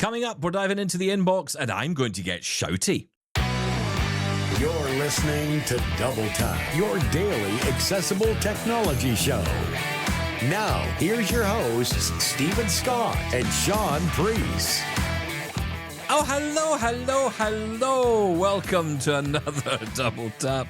Coming up, we're diving into the inbox, and I'm going to get shouty. You're listening to Double Tap, your daily accessible technology show. Now, here's your hosts, Stephen Scott and Shaun Preece. Oh, hello. Welcome to another Double Tap.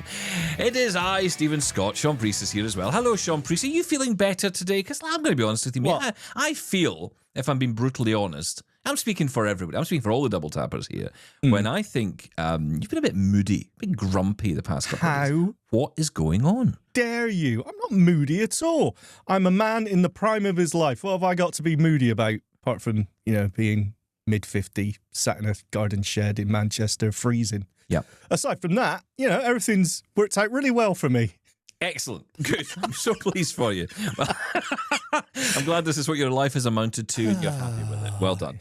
It is I, Stephen Scott. Shaun Preece is here as well. Hello, Shaun Preece. Are you feeling better today? Because I'm going to be honest with you, mate. I feel, if I'm being brutally honest, I'm speaking for everybody. I'm speaking for all the Double Tappers here. When I think you've been a bit moody, a bit grumpy the past couple of days. What is going on? Dare you? I'm not moody at all. I'm a man in the prime of his life. What have I got to be moody about, apart from, being mid-50, sat in a garden shed in Manchester, freezing? Yeah. Aside from that, everything's worked out really well for me. Excellent. Good. I'm so pleased for you. I'm glad this is what your life has amounted to and you're happy with it. Well done.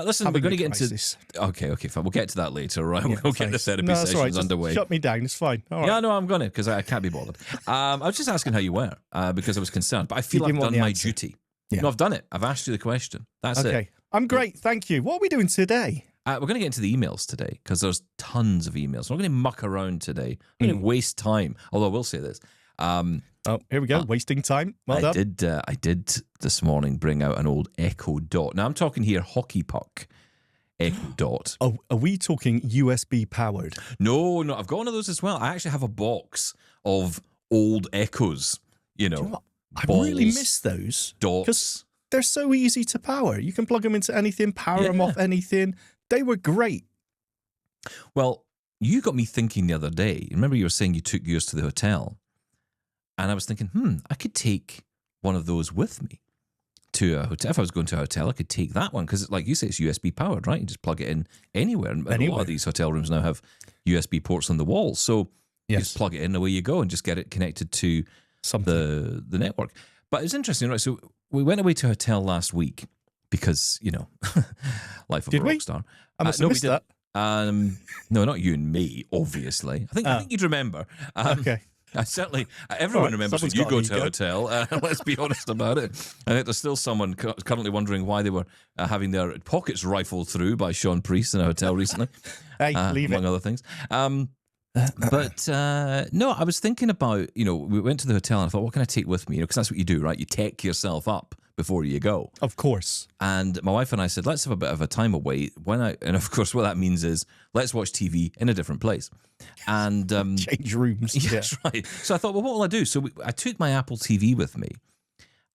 Listen, we're going to get into... Okay, fine. We'll get to that later, right? Yeah, we'll get the therapy sessions underway. Shut me down. It's fine. All right. Yeah, no, I'm going to, because I can't be bothered. I was just asking how you were, because I was concerned. But I feel I've done my duty. Yeah. No, I've done it. I've asked you the question. That's it. Okay. I'm great. Thank you. What are we doing today? We're going to get into the emails today because there's tons of emails. We're not going to muck around today. I'm going to waste time. Although I will say this. Here we go. Wasting time. Well done. I did this morning bring out an old Echo Dot. Now I'm talking here hockey puck Echo Dot. Oh, are we talking USB powered? No. I've got one of those as well. I actually have a box of old Echoes. Do you know what? I really miss those. Dots. Because they're so easy to power. You can plug them into anything, power them off anything. They were great. Well, you got me thinking the other day. Remember you were saying you took yours to the hotel? And I was thinking, I could take one of those with me to a hotel. If I was going to a hotel, I could take that one because, like you say, it's USB powered, right? You just plug it in anywhere. And a lot of these hotel rooms now have USB ports on the walls. So you just plug it in, away you go, and just get it connected to the network. But it's interesting, right? So we went away to a hotel last week because, life of a rock star. I must have missed that. No, not you and me, obviously. I think you'd remember. Okay. Everyone remembers when you go to a hotel. Let's be honest about it. I think there's still someone currently wondering why they were having their pockets rifled through by Shaun Preece in a hotel recently. Hey, among other things. But no, I was thinking about, we went to the hotel and I thought, what can I take with me? Because that's what you do, right? You tech yourself up before you go. Of course. And my wife and I said, let's have a bit of a time away. And of course, what that means is let's watch TV in a different place. And change rooms. Yes, right. So I thought, well, what will I do? So I took my Apple TV with me.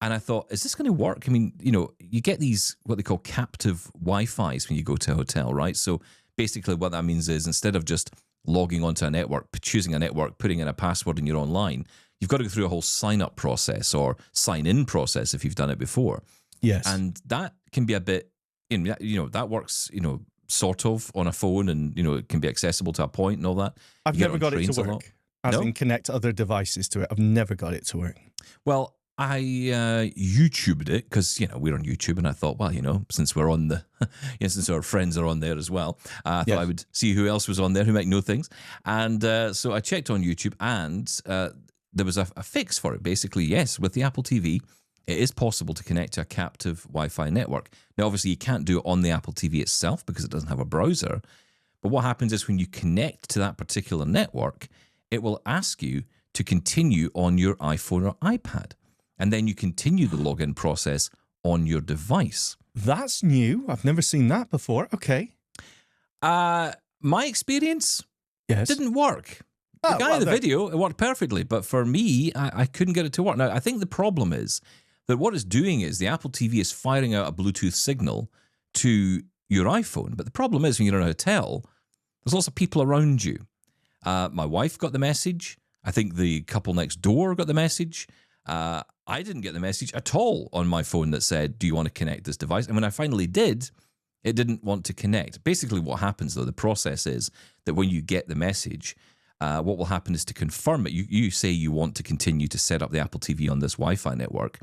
And I thought, is this going to work? I mean, you get these, what they call captive Wi-Fis when you go to a hotel, right? So basically what that means is instead of just logging onto a network, choosing a network, putting in a password and you're online, you've got to go through a whole sign-up process or sign-in process if you've done it before. Yes. And that can be a bit, that works, sort of on a phone and, it can be accessible to a point and all that. I've never got it to work. As in connect other devices to it. I've never got it to work. Well, I YouTubed it because, we're on YouTube and I thought, well, since we're on since our friends are on there as well, I thought I would see who else was on there who might know things. And so I checked on YouTube and there was a fix for it. Basically, yes, with the Apple TV, it is possible to connect to a captive Wi-Fi network. Now, obviously, you can't do it on the Apple TV itself because it doesn't have a browser. But what happens is when you connect to that particular network, it will ask you to continue on your iPhone or iPad. And then you continue the login process on your device. That's new. I've never seen that before. Okay. My experience didn't work. The guy in the video, it worked perfectly. But for me, I couldn't get it to work. Now, I think the problem is that what it's doing is the Apple TV is firing out a Bluetooth signal to your iPhone. But the problem is when you're in a hotel, there's lots of people around you. My wife got the message. I think the couple next door got the message. I didn't get the message at all on my phone that said, do you want to connect this device? And when I finally did, it didn't want to connect. Basically what happens, though, the process is that when you get the message, what will happen is to confirm it. You say you want to continue to set up the Apple TV on this Wi-Fi network.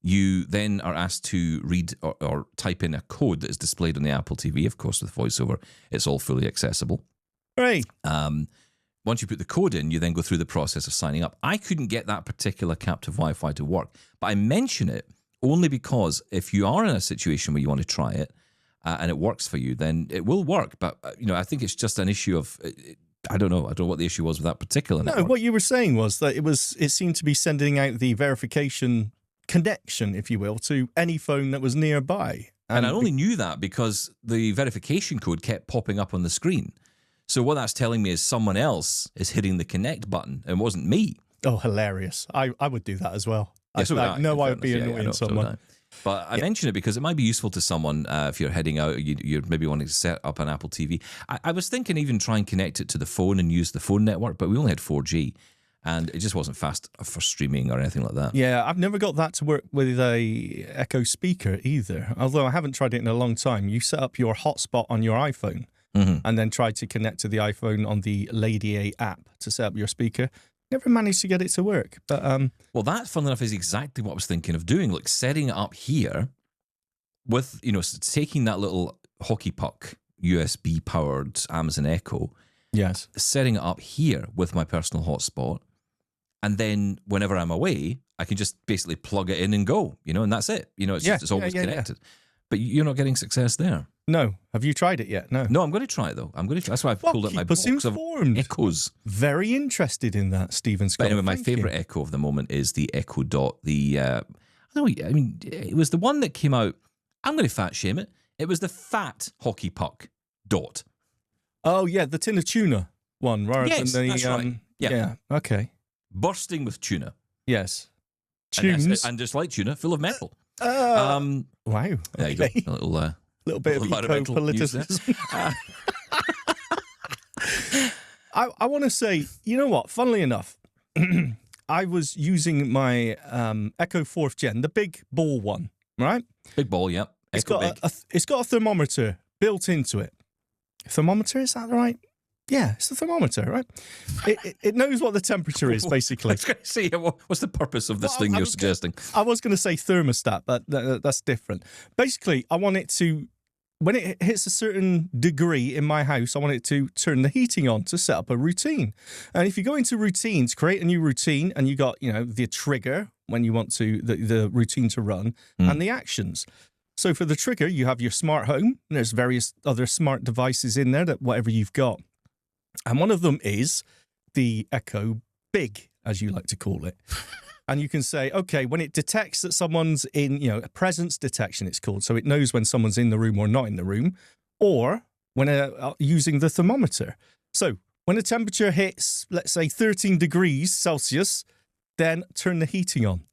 You then are asked to read or type in a code that is displayed on the Apple TV. Of course, with VoiceOver, it's all fully accessible. Right. Once you put the code in, you then go through the process of signing up. I couldn't get that particular captive Wi-Fi to work, but I mention it only because if you are in a situation where you want to try it, and it works for you, then it will work. But, I think it's just an issue of... I don't know. I don't know what the issue was with that particular network. No, what you were saying was that it seemed to be sending out the verification connection, if you will, to any phone that was nearby. And I only knew that because the verification code kept popping up on the screen. So what that's telling me is someone else is hitting the connect button. It wasn't me. Oh, hilarious. I would do that as well. Yeah, I would be annoying someone. But I mention it because it might be useful to someone if you're heading out, you're maybe wanting to set up an Apple TV. I was thinking even try and connect it to the phone and use the phone network, but we only had 4G, and it just wasn't fast for streaming or anything like that. Yeah, I've never got that to work with a Echo speaker either, although I haven't tried it in a long time. You set up your hotspot on your iPhone and then try to connect to the iPhone on the Lady A app to set up your speaker. Never managed to get it to work, but well, that, funnily enough, is exactly what I was thinking of doing. Like setting it up here with, taking that little hockey puck USB powered Amazon Echo, yes, setting it up here with my personal hotspot, and then whenever I'm away, I can just basically plug it in and go, and that's it. It's always connected. Yeah. But you're not getting success there. No. Have you tried it yet? No. No, I'm going to try it, though. That's why I've pulled up my box of Echoes. Very interested in that, Stephen Scott. But anyway, my favourite Echo of the moment is the Echo Dot. It was the one that came out. I'm going to fat shame it. It was the fat hockey puck Dot. Oh, yeah, the tin of tuna one rather than the... that's right. Yeah, okay. Bursting with tuna. Yes. Tunes. And just like tuna, full of metal. Wow. There you go. A little bit of eco-politicism. I want to say, you know what? Funnily enough, I was using my Echo 4th Gen, the big ball one, right? Big ball, yeah. It's got a thermometer built into it. Thermometer, is that right? Yeah, it's the thermometer, right? It knows what the temperature is, basically. I was going to say, what's the purpose of this thing you're suggesting? I was going to say thermostat, but that's different. Basically, I want it to, when it hits a certain degree in my house, I want it to turn the heating on to set up a routine. And if you go into routines, create a new routine, and you got, the trigger when you want the routine to run, and the actions. So for the trigger, you have your smart home, and there's various other smart devices in there, that whatever you've got. And one of them is the Echo Big, as you like to call it. And you can say, okay, when it detects that someone's in, a presence detection, it's called. So it knows when someone's in the room or not in the room, or when using the thermometer. So when the temperature hits, let's say 13 degrees Celsius, then turn the heating on.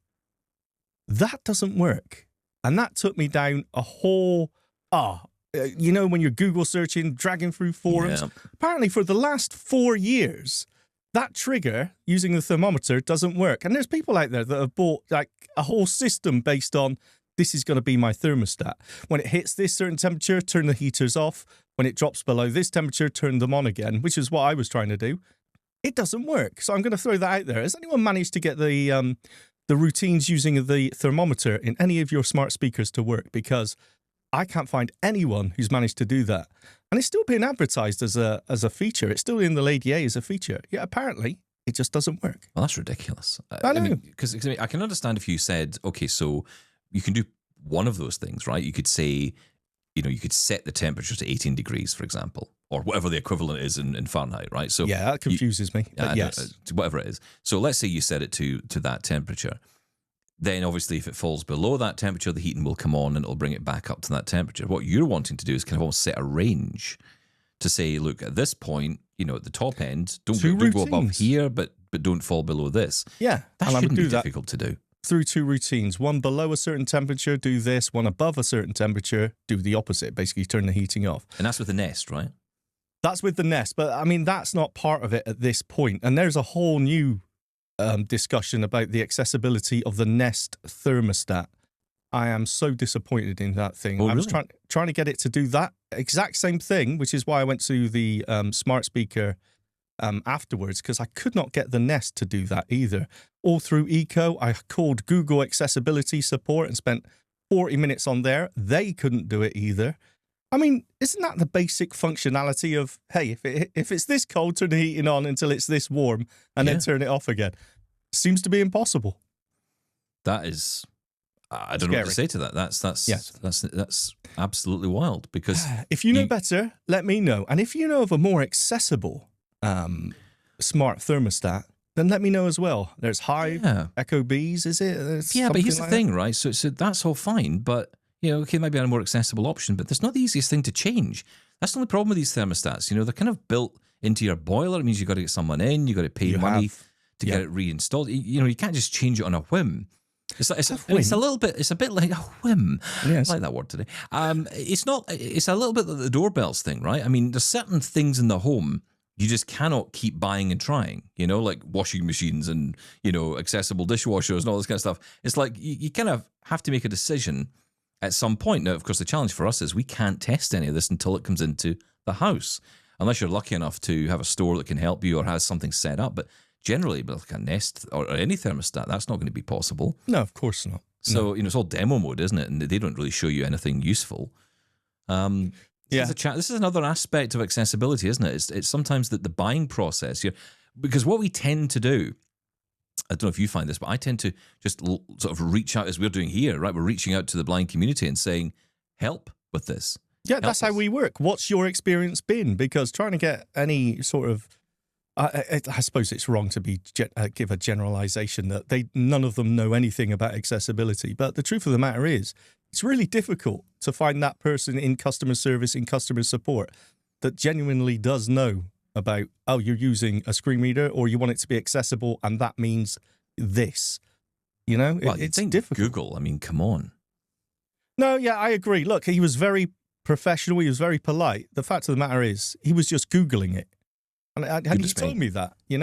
That doesn't work. And that took me down a whole, when you're Google searching, dragging through forums, apparently for the last 4 years, that trigger using the thermometer doesn't work. And there's people out there that have bought like a whole system based on, this is going to be my thermostat. When it hits this certain temperature, turn the heaters off. When it drops below this temperature, turn them on again, which is what I was trying to do. It doesn't work. So I'm going to throw that out there. Has anyone managed to get the routines using the thermometer in any of your smart speakers to work? Because I can't find anyone who's managed to do that. And it's still being advertised as a feature. It's still in the Lady A as a feature. Yeah, apparently it just doesn't work. Well, that's ridiculous. I know. Because I can understand if you said, okay, so you can do one of those things, right? You could say, you could set the temperature to 18 degrees, for example, or whatever the equivalent is in Fahrenheit, right? So yeah, that confuses me. But yes. Whatever it is. So let's say you set it to that temperature. Then obviously if it falls below that temperature, the heating will come on and it'll bring it back up to that temperature. What you're wanting to do is kind of almost set a range to say, look, at this point, at the top end, don't go above here, but don't fall below this. Yeah. That shouldn't be difficult to do. Through 2 routines. One below a certain temperature, do this. One above a certain temperature, do the opposite. Basically turn the heating off. And that's with the Nest, right? That's with the Nest. But I mean, that's not part of it at this point. And there's a whole new discussion about the accessibility of the Nest thermostat. I am so disappointed in that thing. Oh, I was really? trying to get it to do that exact same thing, which is why I went to the smart speaker afterwards, because I could not get the Nest to do that either. All through Eco, I called Google Accessibility Support and spent 40 minutes on there. They couldn't do it either. I mean, isn't that the basic functionality of, hey, if it's this cold, turn the heating on until it's this warm and then turn it off again? Seems to be impossible. That is I don't know what to say to that. That's absolutely wild. Because if you know better, let me know. And if you know of a more accessible smart thermostat, then let me know as well. There's Hive, Echo Bees, is it? But here's the thing, right? So that's all fine, but okay, maybe a more accessible option, but that's not the easiest thing to change. That's the only problem with these thermostats. They're kind of built into your boiler. It means you've got to get someone in, you've got to pay money to get it reinstalled. You can't just change it on a whim. It's a bit like a whim. Yes. I like that word today. It's a little bit like the doorbells thing, right? I mean, there's certain things in the home you just cannot keep buying and trying, like washing machines and, accessible dishwashers and all this kind of stuff. It's like you kind of have to make a decision at some point. Now, of course, the challenge for us is we can't test any of this until it comes into the house, unless you're lucky enough to have a store that can help you or has something set up. But generally, like a Nest or any thermostat, that's not going to be possible. No, of course not. So, it's all demo mode, isn't it? And they don't really show you anything useful. This is another aspect of accessibility, isn't it? It's sometimes the buying process. Because what we tend to do, I don't know if you find this, but I tend to just sort of reach out as we're doing here, right? We're reaching out to the blind community and saying, help with this. Yeah, that's how we work. What's your experience been? Because trying to get any sort of, I suppose it's wrong to give a generalization that none of them know anything about accessibility. But the truth of the matter is, it's really difficult to find that person in customer service, in customer support, that genuinely does know about, you're using a screen reader or you want it to be accessible and that means this. It's difficult. Google, I mean, come on. No, yeah, I agree. Look, he was very professional. He was very polite. The fact of the matter is he was just Googling it. And had he told me that, he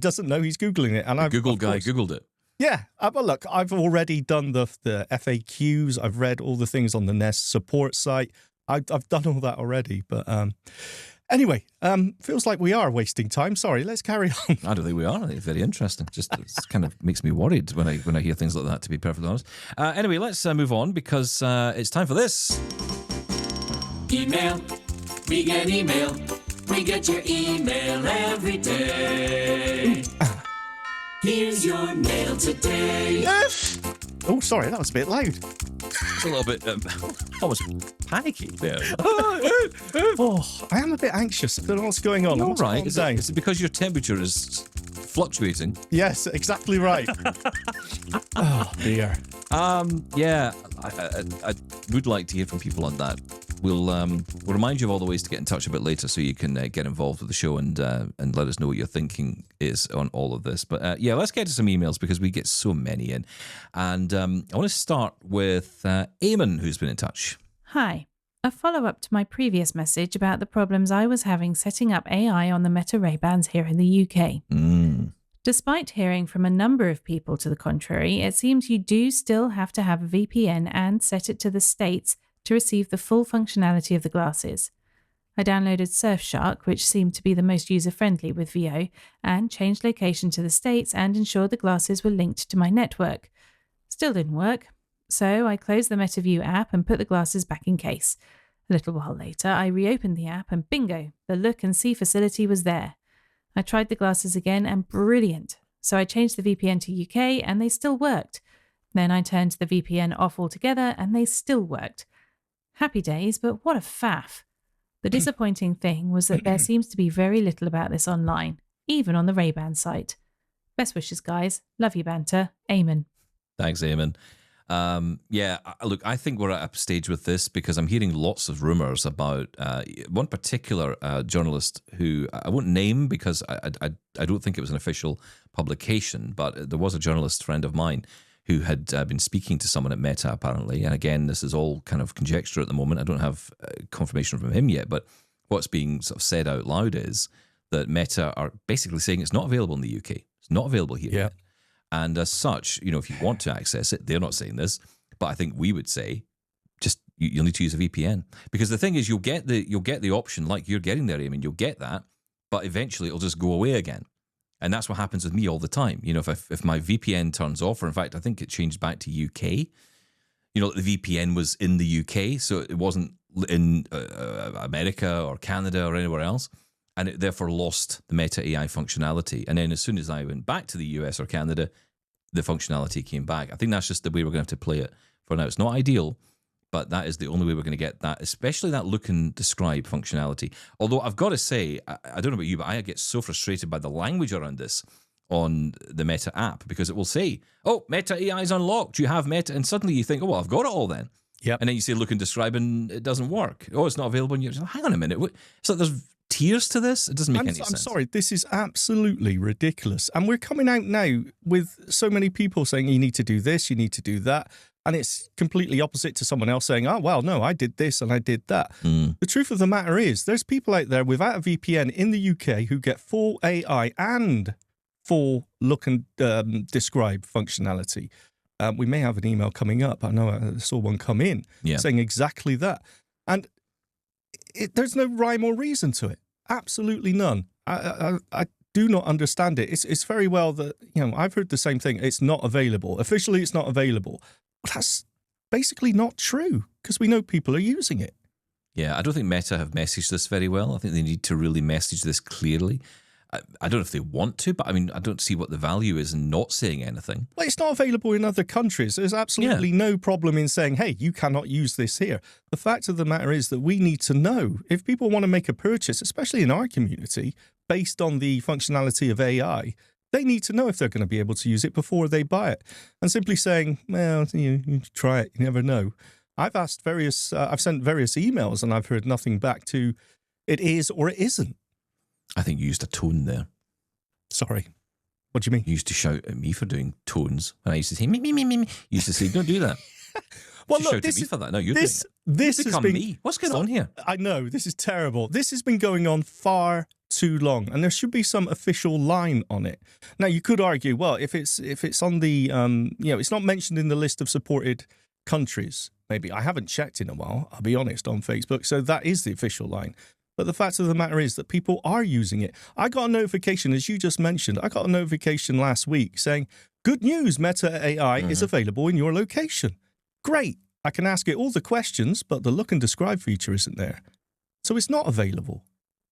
doesn't know he's Googling it. And the Google guy Googled it. Yeah, but look, I've already done the FAQs. I've read all the things on the Nest support site. I've done all that already. But anyway, feels like we are wasting time. Sorry, let's carry on. I don't think we are. I think it's very interesting. Just it kind of makes me worried when I hear things like that, to be perfectly honest. Anyway, let's move on because it's time for this. Email. We get email. We get your email every day. Here's your mail today. Oh, sorry, that was a bit loud. It's a little bit almost panicky there. I am a bit anxious. I don't know what's going on. All right. Is it because your temperature is fluctuating? Yes, exactly right. Oh, dear. Yeah, I would like to hear from people on that. We'll remind you of all the ways to get in touch a bit later so you can get involved with the show and let us know what your thinking is on all of this. But let's get to some emails because we get so many in. And I want to start with Eamon, who's been in touch. Hi. A follow-up to my previous message about the problems I was having setting up AI on the Meta Ray-Bans here in the UK. Despite hearing from a number of people to the contrary, it seems you do still have to have a VPN and set it to the States to receive the full functionality of the glasses. I downloaded Surfshark, which seemed to be the most user-friendly with VO, and changed location to the States and ensured the glasses were linked to my network. Still didn't work, so I closed the MetaView app and put the glasses back in case. A little while later, I reopened the app and bingo, the look and see facility was there. I tried the glasses again and brilliant. So I changed the VPN to UK and they still worked. Then I turned the VPN off altogether and they still worked. Happy days, but what a faff. The disappointing thing was that there seems to be very little about this online, even on the Ray-Ban site. Best wishes, guys. Love you, Banter. Eamon. Thanks, Eamon. Look, I think we're at a stage with this because I'm hearing lots of rumors about one particular journalist who I won't name because I don't think it was an official publication, but there was a journalist friend of mine who had been speaking to someone at Meta, apparently. And again, this is all kind of conjecture at the moment. I don't have confirmation from him yet, but what's being sort of said out loud is that Meta are basically saying it's not available in the UK. It's not available here yet. And as such, if you want to access it, they're not saying this, but I think we would say just you'll need to use a VPN. Because the thing is, you'll get the option like you're getting there, Eamon. You'll get that, but eventually it'll just go away again. And that's what happens with me all the time. If my VPN turns off, or in fact, I think it changed back to UK. The VPN was in the UK, so it wasn't in America or Canada or anywhere else. And it therefore lost the Meta AI functionality. And then as soon as I went back to the US or Canada, the functionality came back. I think that's just the way we're going to have to play it for now. It's not ideal, but that is the only way we're going to get that, especially that look and describe functionality. Although I've got to say, I don't know about you, but I get so frustrated by the language around this on the Meta app, because it will say, oh, Meta AI is unlocked. You have Meta. And suddenly you think, oh, well, I've got it all then. Yep. And then you say look and describe and it doesn't work. Oh, it's not available. And you're like, hang on a minute. It's like there's tiers to this. It doesn't make any sense. I'm sorry. This is absolutely ridiculous. And we're coming out now with so many people saying you need to do this, you need to do that. And it's completely opposite to someone else saying, oh, well, no, I did this and I did that. The truth of the matter is there's people out there without a VPN in the UK who get full AI and full look and describe functionality. We may have an email coming up. I know I saw one come in saying exactly that. And there's no rhyme or reason to it. Absolutely none. I do not understand it. It's very well that, I've heard the same thing. It's not available. Officially, it's not available. That's basically not true because we know people are using it. Yeah, I don't think Meta have messaged this very well. I think they need to really message this clearly. I don't know if they want to, but I mean, I don't see what the value is in not saying anything. Well, it's not available in other countries. There's absolutely no problem in saying, hey, you cannot use this here. The fact of the matter is that we need to know if people want to make a purchase, especially in our community, based on the functionality of AI, they need to know if they're going to be able to use it before they buy it. And simply saying, well, you try it, you never know. I've sent various emails and I've heard nothing back to it is or it isn't. I think you used a tone there. Sorry. What do you mean? You used to shout at me for doing tones. And I used to say, me. You used to say, don't do that. Well, you look, shout at me for that. No, you're doing it. This You've has become been me. What's going on here? I know, this is terrible. This has been going on far too long, and there should be some official line on it. Now, you could argue, well, if it's on the, it's not mentioned in the list of supported countries. Maybe I haven't checked in a while, I'll be honest, on Facebook. So that is the official line. But the fact of the matter is that people are using it. I got a notification, as you just mentioned, I got a notification last week saying, good news, Meta AI is available in your location. Great. I can ask it all the questions, but the look and describe feature isn't there. So it's not available.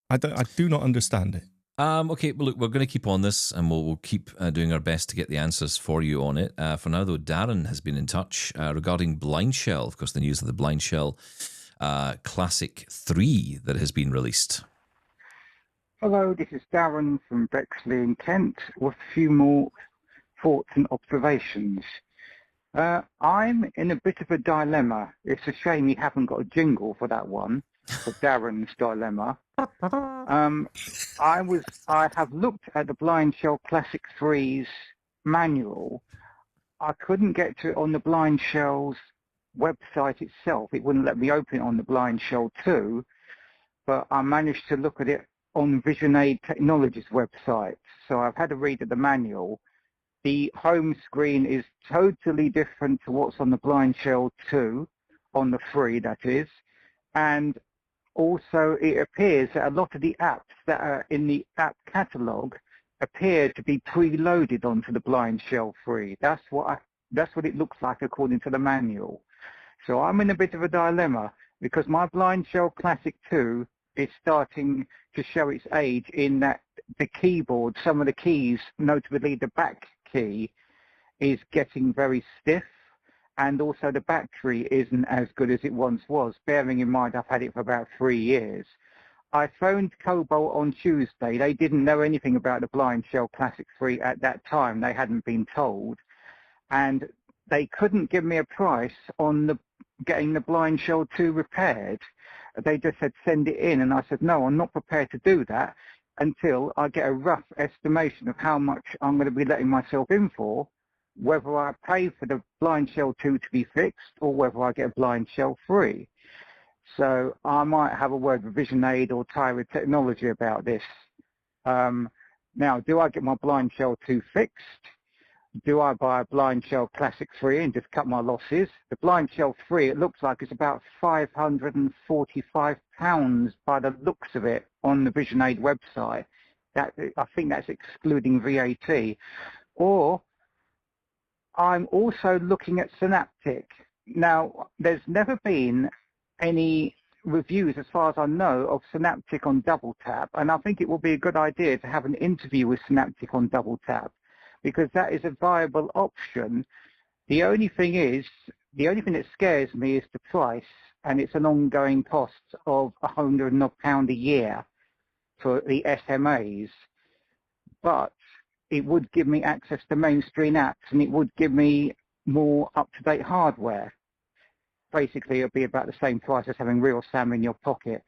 I do not understand it. Okay, well, look, we're going to keep on this and we'll keep doing our best to get the answers for you on it. For now, though, Darren has been in touch regarding BlindShell, of course, the news of the BlindShell Classic 3 that has been released. Hello, this is Darren from Bexley in Kent with a few more thoughts and observations. I'm in a bit of a dilemma. It's a shame you haven't got a jingle for that one, for Darren's dilemma. I have looked at the BlindShell Classic 3's manual. I couldn't get to it on the BlindShell's website itself. It wouldn't let me open it on the BlindShell 2, but I managed to look at it on VisionAid Technologies website. So I've had a read of the manual. The home screen is totally different to what's on the BlindShell 2, on the 3 that is, and also it appears that a lot of the apps that are in the app catalogue appear to be preloaded onto the BlindShell 3. That's what it looks like according to the manual. So I'm in a bit of a dilemma because my BlindShell Classic 2 is starting to show its age in that the keyboard, some of the keys, notably the back key, is getting very stiff, and also the battery isn't as good as it once was, bearing in mind I've had it for about 3 years. I phoned Cobalt on Tuesday. They didn't know anything about the BlindShell Classic 3 at that time. They hadn't been told. And they couldn't give me a price on getting the BlindShell 2 repaired. They just said, send it in. And I said, no, I'm not prepared to do that until I get a rough estimation of how much I'm going to be letting myself in for, whether I pay for the BlindShell 2 to be fixed or whether I get a BlindShell 3. So I might have a word with VisionAid or Tyra Technology about this. Now, do I get my BlindShell 2 fixed? Do I buy a BlindShell Classic 3 and just cut my losses? The BlindShell 3, it looks like it's about £545 by the looks of it on the VisionAid website. I think that's excluding VAT. Or I'm also looking at Synapptic. Now, there's never been any reviews, as far as I know, of Synapptic on Double Tap, and I think it will be a good idea to have an interview with Synapptic on Double Tap. because that is a viable option. The only thing that scares me is the price, and it's an ongoing cost of £100 a year for the SMAs. But it would give me access to mainstream apps, and it would give me more up-to-date hardware. Basically, it'll be about the same price as having real SAM in your pocket.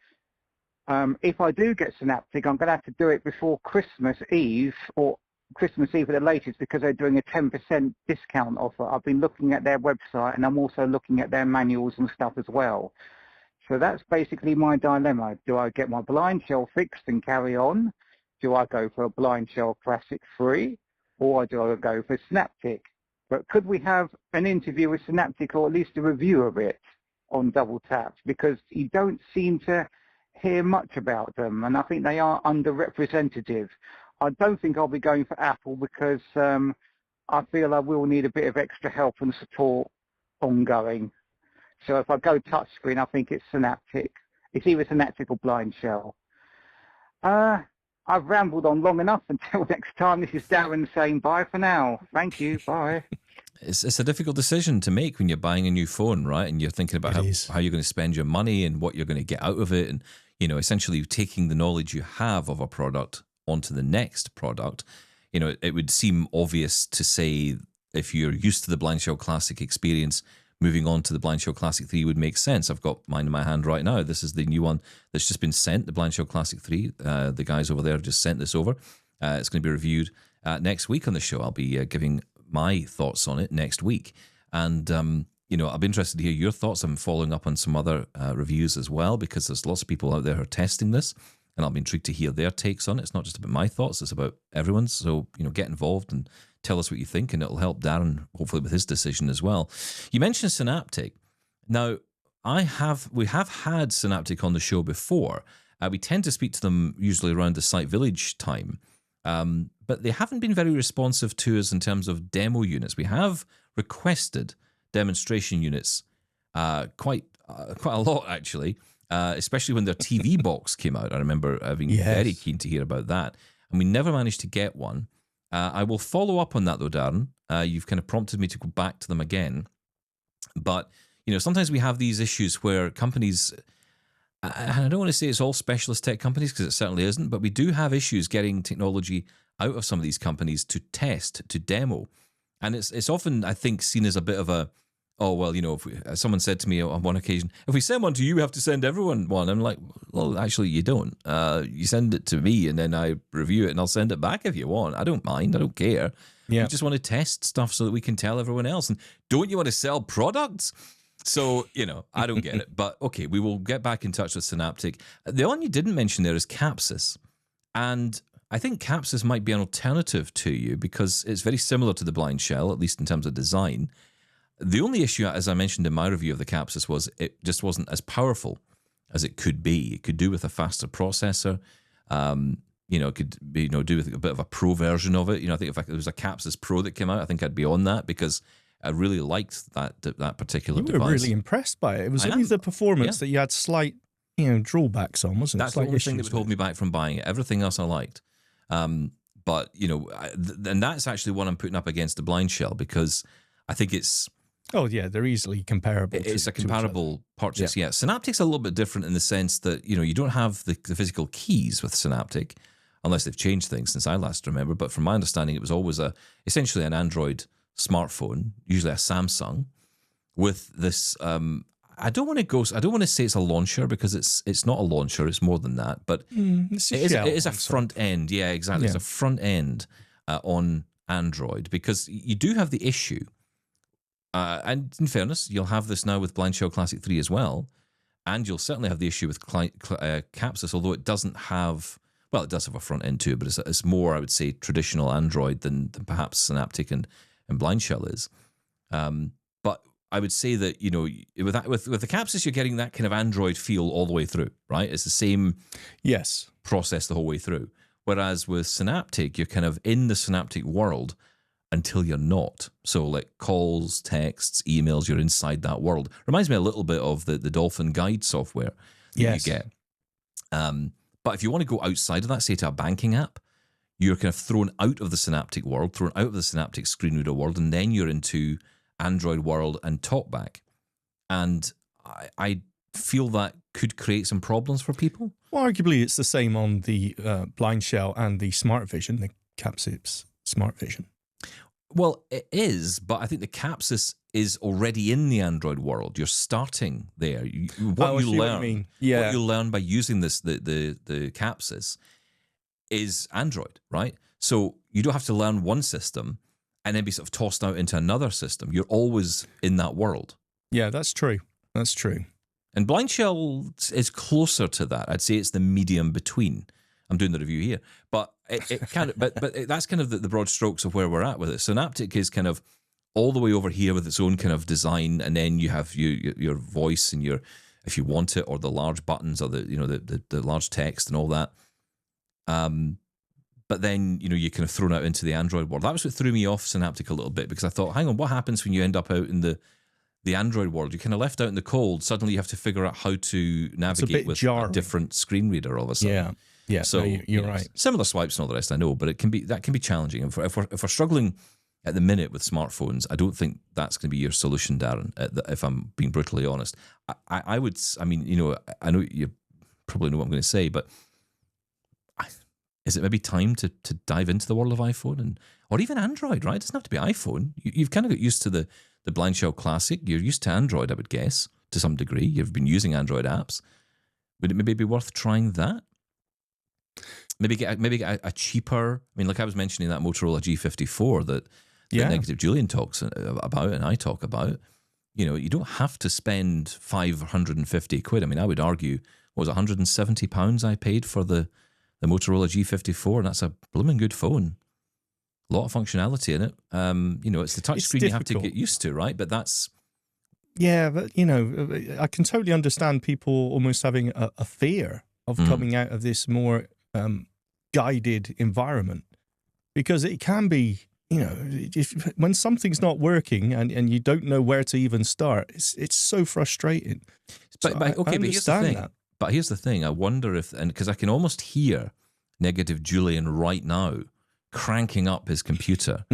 If I do get Synapptic, I'm going to have to do it before Christmas Eve, or Christmas Eve at the latest, because they're doing a 10% discount offer. I've been looking at their website, and I'm also looking at their manuals and stuff as well. So that's basically my dilemma. Do I get my BlindShell fixed and carry on? Do I go for a BlindShell Classic 3, or do I go for Synapptic? But could we have an interview with Synapptic, or at least a review of it on Double Tap? Because you don't seem to hear much about them, and I think they are underrepresented. I don't think I'll be going for Apple, because I feel I will need a bit of extra help and support ongoing. So if I go touchscreen, I think it's Synapptic. It's either Synapptic or BlindShell. I've rambled on long enough. Until next time, this is Darren saying bye for now. Thank you. Bye. It's a difficult decision to make when you're buying a new phone, right? And you're thinking about how you're going to spend your money and what you're going to get out of it. And, you know, essentially taking the knowledge you have of a product onto the next product. You know, it would seem obvious to say, if you're used to the BlindShell Classic experience, moving on to the BlindShell Classic 3 would make sense. I've got mine in my hand right now. This is the new one that's just been sent, the BlindShell Classic 3. The guys over there just sent this over. It's going to be reviewed next week on the show. I'll be giving my thoughts on it next week. And, you know, I'll be interested to hear your thoughts. I'm following up on some other reviews as well, because there's lots of people out there who are testing this, and I'll be intrigued to hear their takes on it. It's not just about my thoughts, it's about everyone's. So, you know, get involved and tell us what you think, and it'll help Darren, hopefully, with his decision as well. You mentioned Synapptic. Now, we have had Synapptic on the show before. We tend to speak to them usually around the Site Village time, but they haven't been very responsive to us in terms of demo units. We have requested demonstration units quite a lot, actually, especially when their TV box came out. I remember being very keen to hear about that, and we never managed to get one. I will follow up on that, though, Darren. You've kind of prompted me to go back to them again. But, you know, sometimes we have these issues where companies, and I don't want to say it's all specialist tech companies, because it certainly isn't, but we do have issues getting technology out of some of these companies to test, to demo. And it's often, I think, seen as a bit of a, oh, well, you know, if someone said to me on one occasion, if we send one to you, we have to send everyone one. I'm like, well, actually, you don't. You send it to me, and then I review it, and I'll send it back if you want. I don't mind. I don't care. Yeah. We just want to test stuff so that we can tell everyone else. And don't you want to sell products? So, you know, I don't get it. But, okay, we will get back in touch with Synapptic. The one you didn't mention there is Kapsys. And I think Kapsys might be an alternative to you, because it's very similar to the BlindShell, at least in terms of design. The only issue, as I mentioned in my review of the Kapsys, was it just wasn't as powerful as it could be. It could do with a faster processor. You know, it could be, you know, do with a bit of a pro version of it. You know, I think if there was a Kapsys Pro that came out, I think I'd be on that, because I really liked that particular device. You were really impred by it. It was only the performance that you had slight, you know, drawbacks on, wasn't it? That's the only thing that would hold me back from buying it. Everything else I liked. But, you know, and that's actually what I'm putting up against the BlindShell, because I think it's... Oh, yeah, they're easily comparable. It's a comparable purchase, yeah. Synapptic's a little bit different in the sense that, you know, you don't have the physical keys with Synapptic, unless they've changed things since I last remember. But from my understanding, it was always essentially an Android smartphone, usually a Samsung, with this... I don't want to say it's a launcher, because it's not a launcher. It's more than that. But it is a front end. Yeah, exactly. Yeah. It's a front end on Android, because you do have the issue. And in fairness, you'll have this now with BlindShell Classic 3 as well. And you'll certainly have the issue with Kapsys, although it doesn't have... Well, it does have a front end too, but it's more, I would say, traditional Android than perhaps Synapptic and BlindShell is. But I would say that, you know, with the Kapsys, you're getting that kind of Android feel all the way through, right? It's the same process the whole way through. Whereas with Synapptic, you're kind of in the Synapptic world until you're not. So like calls, texts, emails, you're inside that world. Reminds me a little bit of the Dolphin Guide software that you get. But if you want to go outside of that, say to a banking app, you're kind of thrown out of the Synapptic world, thrown out of the Synapptic screen reader world, and then you're into Android world and TalkBack. And I feel that could create some problems for people. Well, arguably, it's the same on the BlindShell and the Smart Vision, the Kapsys Smart Vision. Well, it is, but I think the Kapsys is already in the Android world. You're starting there. What you learn by using this, the Kapsys, is Android, right? So you don't have to learn one system and then be sort of tossed out into another system. You're always in that world. Yeah, that's true. That's true. And BlindShell is closer to that. I'd say it's the medium between. I'm doing the review here, but it kind of, but that's kind of the broad strokes of where we're at with it. Synapptic is kind of all the way over here with its own kind of design, and then you have your voice and your, if you want it, or the large buttons or the large text and all that. But then you're kind of thrown out into the Android world. That was what threw me off Synapptic a little bit, because I thought, hang on, what happens when you end up out in the Android world? You're kind of left out in the cold. Suddenly you have to figure out how to navigate with a different screen reader all of a sudden. Yeah. Yeah, so no, you're right. Similar swipes and all the rest, I know, but that can be challenging. And if we're struggling at the minute with smartphones, I don't think that's going to be your solution, Darren. If I'm being brutally honest, I would. I mean, I know you probably know what I'm going to say, but is it maybe time to dive into the world of iPhone or even Android? Right? It doesn't have to be iPhone. You've kind of got used to the BlindShell Classic. You're used to Android, I would guess, to some degree. You've been using Android apps. Would it maybe be worth trying that? Maybe get a cheaper. I mean, like I was mentioning that Motorola G54 that Negative Julian talks about and I talk about. You don't have to spend £550. I mean, I would argue, what was it, £170 I paid for the Motorola G54, and that's a blooming good phone. A lot of functionality in it. It's the touchscreen you have to get used to, right? But that's... Yeah, but, I can totally understand people almost having a fear of coming out of this more guided environment, because it can be, when something's not working and you don't know where to even start, it's so frustrating. But here's the thing. I wonder if, and because I can almost hear Negative Julian right now cranking up his computer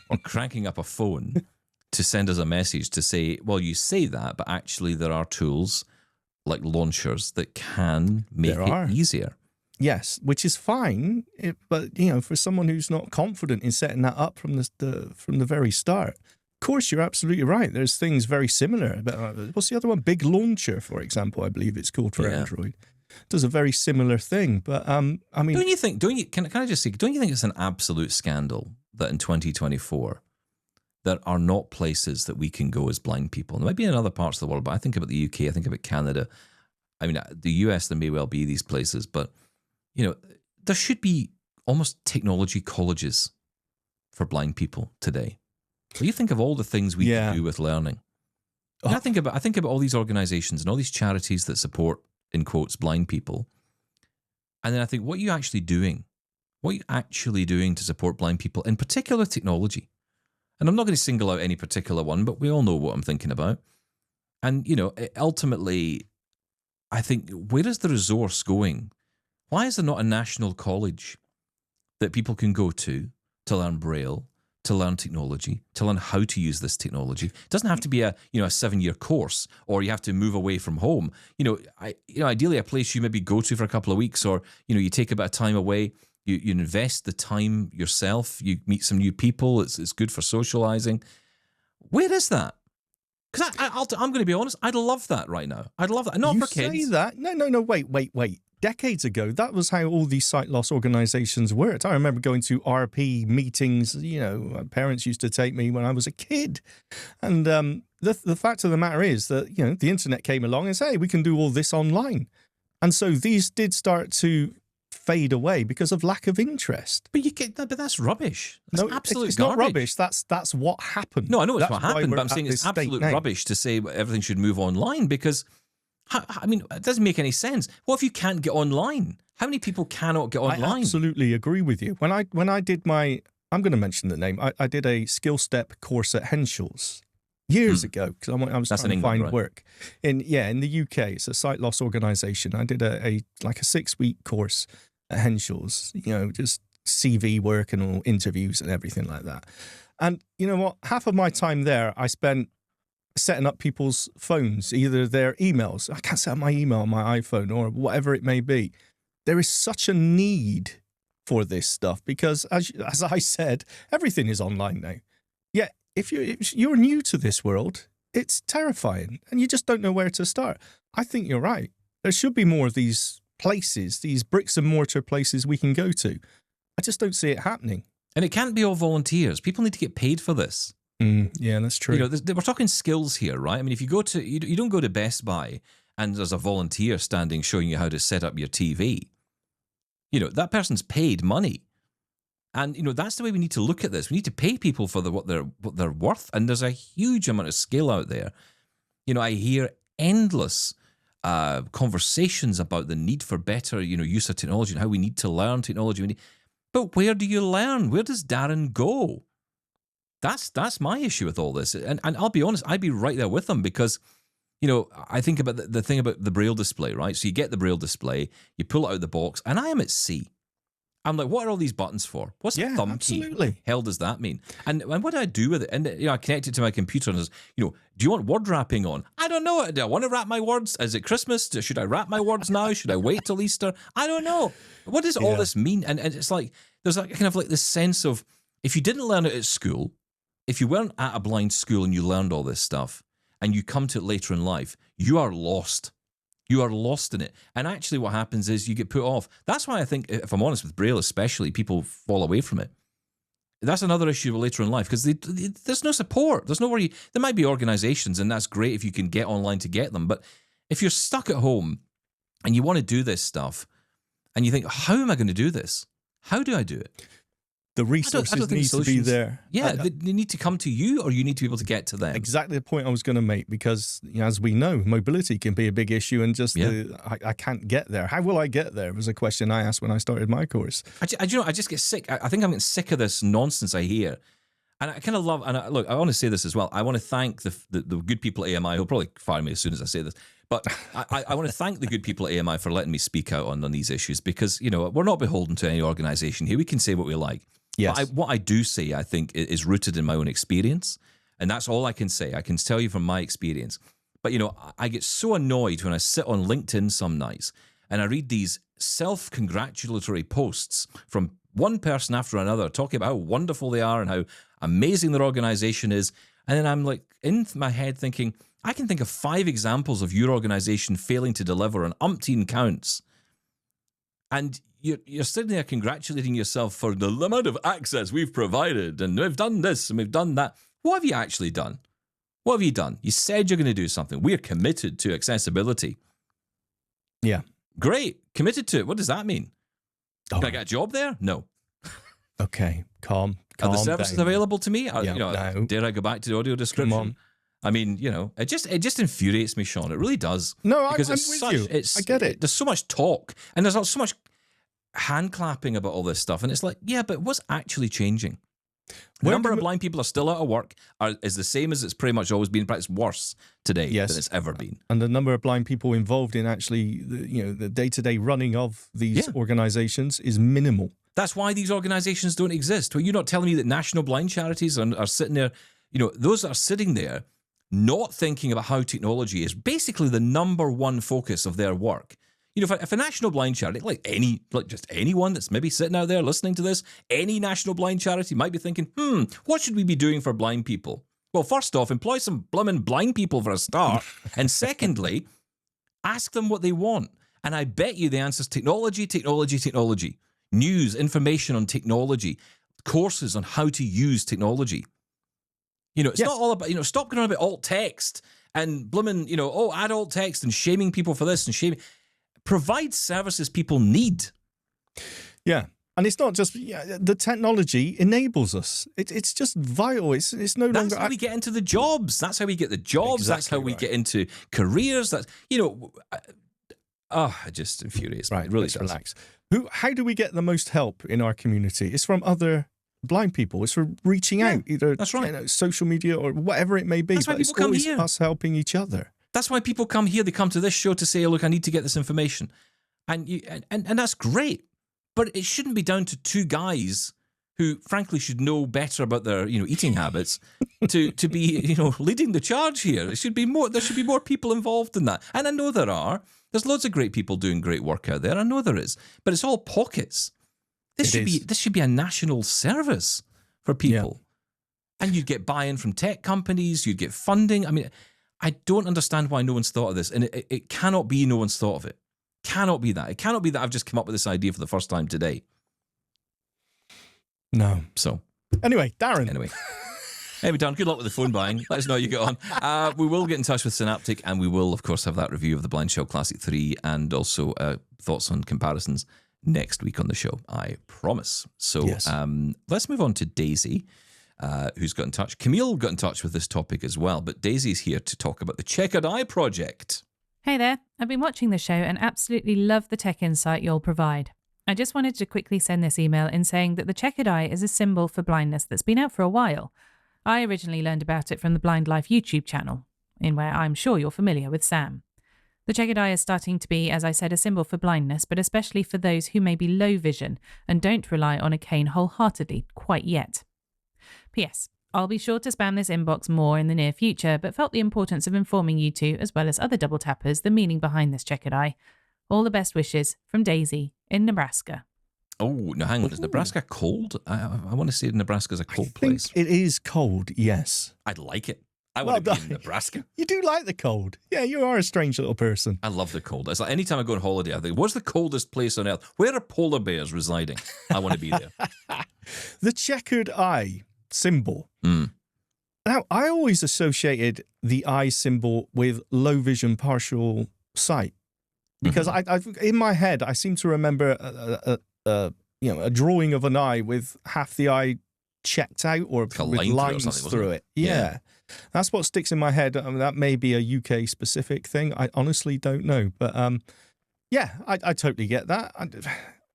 or cranking up a phone to send us a message to say, well, you say that, but actually there are tools like launchers that can make it easier. Yes, which is fine, but for someone who's not confident in setting that up from the very start, of course you're absolutely right. There's things very similar. What's the other one? Big Launcher, for example, I believe it's called for Android. Does a very similar thing, but I mean, can I just say, don't you think it's an absolute scandal that in 2024 there are not places that we can go as blind people? There might be in other parts of the world, but I think about the UK, I think about Canada. I mean, the US, there may well be these places, but there should be almost technology colleges for blind people today. So you think of all the things we can do with learning. I think about all these organizations and all these charities that support, in quotes, blind people. And then I think, what are you actually doing? What are you actually doing to support blind people, in particular technology? And I'm not going to single out any particular one, but we all know what I'm thinking about. And, ultimately, I think, where is the resource going? Why is there not a national college that people can go to learn Braille, to learn technology, to learn how to use this technology? It doesn't have to be a 7-year course, or you have to move away from home. Ideally a place you maybe go to for a couple of weeks, or you take a bit of time away. You invest the time yourself. You meet some new people. It's good for socializing. Where is that? Because I'm going to be honest, I'd love that right now. I'd love that. Not for kids. You say that? No. Wait. Decades ago, that was how all these sight loss organizations worked. I remember going to RP meetings. My parents used to take me when I was a kid. And the fact of the matter is that, the internet came along and said, hey, we can do all this online. And so these did start to fade away because of lack of interest. But that's rubbish. That's absolute it's garbage. Not rubbish. That's what happened. No, I know it's what happened, but I'm saying it's absolute rubbish to say everything should move online, because I mean, it doesn't make any sense. What if you can't get online? How many people cannot get online? I absolutely agree with you. When I did my, I'm going to mention the name, I did a skill step course at Henschel's years ago, because I was trying to find work. In the UK, it's a sight loss organisation. I did a 6-week course at Henschel's, just CV work and all interviews and everything like that. And you know what? Half of my time there, I spent setting up people's phones, either their emails. I can't set up my email on my iPhone or whatever it may be. There is such a need for this stuff because, as I said, everything is online now. Yeah, if you're new to this world, it's terrifying and you just don't know where to start. I think you're right. There should be more of these places, these bricks and mortar places we can go to. I just don't see it happening. And it can't be all volunteers. People need to get paid for this. Yeah, that's true. You know, we're talking skills here, right? I mean, if you go to, you don't go to Best Buy and there's a volunteer standing showing you how to set up your TV. You know, that person's paid money. And, you know, that's the way we need to look at this. We need to pay people for what they're worth. And there's a huge amount of skill out there. You know, I hear endless conversations about the need for better, you know, use of technology and how we need to learn technology. But where do you learn? Where does Darren go? That's my issue with all this. And I'll be honest, I'd be right there with them because, you know, I think about the thing about the Braille display, right? So you get the Braille display, you pull it out of the box, and I am at sea. I'm like, what are all these buttons for? What's a thumb key? What the hell does that mean? And what do I do with it? And, you know, I connect it to my computer and says, you know, do you want word wrapping on? I don't know. Do I want to wrap my words? Is it Christmas? Should I wrap my words now? Should I wait till Easter? I don't know. What does all this mean? And it's like, there's like kind of like this sense of, if you didn't learn it at school, if you weren't at a blind school and you learned all this stuff and you come to it later in life, you are lost. You are lost in it. And actually what happens is you get put off. That's why I think, if I'm honest with Braille especially, people fall away from it. That's another issue later in life because there's no support. There's nowhere there might be organizations and that's great if you can get online to get them. But if you're stuck at home and you want to do this stuff and you think, how am I going to do this? How do I do it? The resources need to be there. Yeah, they need to come to you or you need to be able to get to them. Exactly the point I was going to make because, you know, as we know, mobility can be a big issue and just I can't get there. How will I get there was a question I asked when I started my course. I just get sick. I think I'm getting sick of this nonsense I hear. And I kind of love, and look, I want to say this as well. I want to thank the good people at AMI, who'll probably fire me as soon as I say this. But I want to thank the good people at AMI for letting me speak out on these issues because, you know, we're not beholden to any organization here. We can say what we like. Yes. But what I do say, I think, is rooted in my own experience. And that's all I can say. I can tell you from my experience. But, you know, I get so annoyed when I sit on LinkedIn some nights and I read these self-congratulatory posts from one person after another talking about how wonderful they are and how amazing their organization is. And then I'm like in my head thinking, I can think of 5 examples of your organization failing to deliver on umpteen counts. And you're sitting there congratulating yourself for the amount of access we've provided and we've done this and we've done that. What have you actually done? What have you done? You said you're going to do something. We're committed to accessibility. Yeah. Great. Committed to it. What does that mean? Can I get a job there? No. Okay. Calm Are the services down. Available to me? Yeah, no. Dare I go back to the audio description? Come on. I mean, you know, it just infuriates me, Shaun. It really does. No, because I'm it's with you. I get it. There's so much talk and there's so much hand clapping about all this stuff. And it's like, yeah, but what's actually changing? The number of blind people are still out of work is the same as it's pretty much always been, but it's worse today than it's ever been. And the number of blind people involved in actually the day-to-day running of these organizations is minimal. That's why these organizations don't exist. Well, you're not telling me that national blind charities are sitting there, you know, those are sitting there not thinking about how technology is basically the number one focus of their work. You know, if a national blind charity, like just anyone that's maybe sitting out there listening to this, any national blind charity might be thinking, what should we be doing for blind people? Well, first off, employ some blooming blind people for a start. And secondly, ask them what they want. And I bet you the answer is technology, technology, technology. News, information on technology, courses on how to use technology. You know, it's not all about, you know, stop going on about alt text and blooming, you know, add alt text and shaming people for this and shaming. Provide services people need. Yeah. And it's not just the technology enables us. It's just vital. It's no longer. That's how we get into the jobs. That's how we get the jobs. Exactly that's how we get into careers. That's, you know, it just infuriates me. Right. It really let's does. relax. How do we get the most help in our community? It's from other blind people. It's from reaching out, either that's right. You know, social media or whatever it may be. That's why people come here. Us helping each other. That's why people come here. They come to this show to say, look, I need to get this information. And that's great. But it shouldn't be down to two guys who, frankly, should know better about their, eating habits to be, leading the charge here. It should be more. There should be more people involved in that. And I know there are. There's loads of great people doing great work out there. I know there is. But it's all pockets. This should be a national service for people. Yeah. And you'd get buy-in from tech companies. You'd get funding. I mean, I don't understand why no one's thought of this. And it cannot be no one's thought of it. Cannot be that. It cannot be that I've just come up with this idea for the first time today. No. So. Anyway, Darren. Hey, Darren, good luck with the phone buying. Let us know how you get on. We will get in touch with Synapptic, and we will, of course, have that review of the BlindShell Classic 3 and also thoughts on comparisons next week on the show. I promise. So yes. Let's move on to Daisy, who's got in touch. Camille got in touch with this topic as well, but Daisy's here to talk about the Checkered Eye project. Hey there. I've been watching the show and absolutely love the tech insight you'll provide. I just wanted to quickly send this email in saying that the checkered eye is a symbol for blindness that's been out for a while. I originally learned about it from the Blind Life YouTube channel, in where I'm sure you're familiar with Sam. The checkered eye is starting to be, as I said, a symbol for blindness, but especially for those who may be low vision and don't rely on a cane wholeheartedly quite yet. P.S. I'll be sure to spam this inbox more in the near future, but felt the importance of informing you two, as well as other double tappers, the meaning behind this checkered eye. All the best wishes from Daisy in Nebraska. Oh, no, hang on. Is Nebraska cold? I want to say Nebraska's a cold place. It is cold, yes. I'd like it. I want to be in Nebraska. You do like the cold. Yeah, you are a strange little person. I love the cold. It's like anytime I go on holiday, I think, what's the coldest place on earth? Where are polar bears residing? I want to be there. The checkered eye symbol. Now, I always associated the eye symbol with low vision partial sight. Because I've in my head, I seem to remember a drawing of an eye with half the eye checked out or with lines through it. Yeah. That's what sticks in my head. I mean, that may be a UK specific thing. I honestly don't know. But I totally get that. I